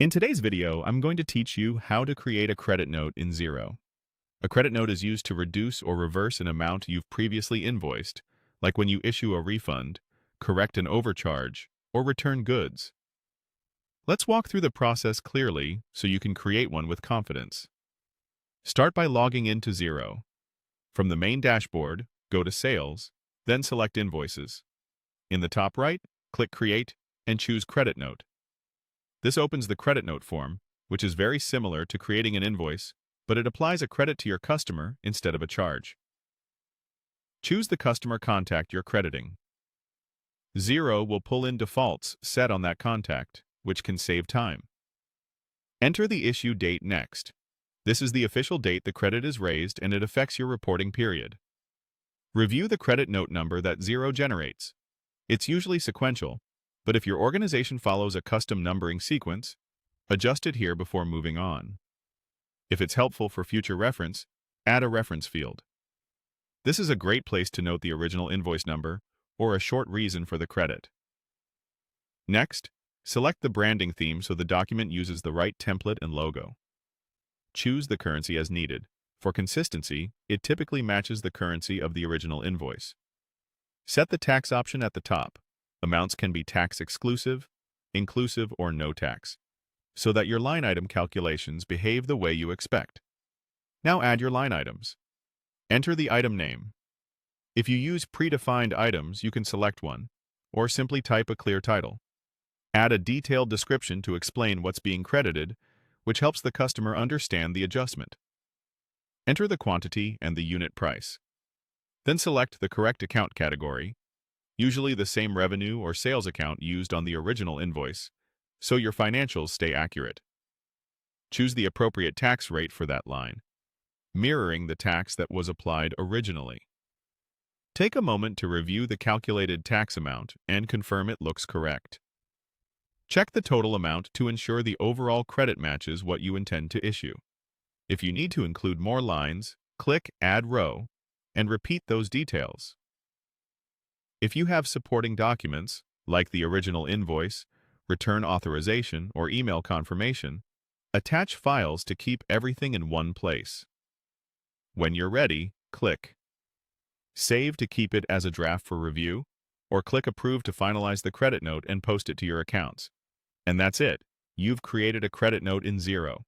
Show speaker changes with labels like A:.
A: In today's video, I'm going to teach you how to create a credit note in Xero. A credit note is used to reduce or reverse an amount you've previously invoiced, like when you issue a refund, correct an overcharge, or return goods. Let's walk through the process clearly so you can create one with confidence. Start by logging into Xero. From the main dashboard, go to Sales, then select Invoices. In the top right, click Create and choose Credit Note. This opens the credit note form, which is very similar to creating an invoice, but it applies a credit to your customer instead of a charge. Choose the customer contact you're crediting. Xero will pull in defaults set on that contact, which can save time. Enter the issue date next. This is the official date the credit is raised and it affects your reporting period. Review the credit note number that Xero generates. It's usually sequential, but if your organization follows a custom numbering sequence, adjust it here before moving on. If it's helpful for future reference, add a reference field. This is a great place to note the original invoice number or a short reason for the credit. Next, select the branding theme so the document uses the right template and logo. Choose the currency as needed. For consistency, it typically matches the currency of the original invoice. Set the tax option at the top. Amounts can be tax exclusive, inclusive, or no tax, so that your line item calculations behave the way you expect. Now add your line items. Enter the item name. If you use predefined items, you can select one, or simply type a clear title. Add a detailed description to explain what's being credited, which helps the customer understand the adjustment. Enter the quantity and the unit price. Then select the correct account category, usually the same revenue or sales account used on the original invoice, so your financials stay accurate. Choose the appropriate tax rate for that line, mirroring the tax that was applied originally. Take a moment to review the calculated tax amount and confirm it looks correct. Check the total amount to ensure the overall credit matches what you intend to issue. If you need to include more lines, click Add Row and repeat those details. If you have supporting documents, like the original invoice, return authorization, or email confirmation, attach files to keep everything in one place. When you're ready, click Save to keep it as a draft for review, or click Approve to finalize the credit note and post it to your accounts. And that's it. You've created a credit note in Xero.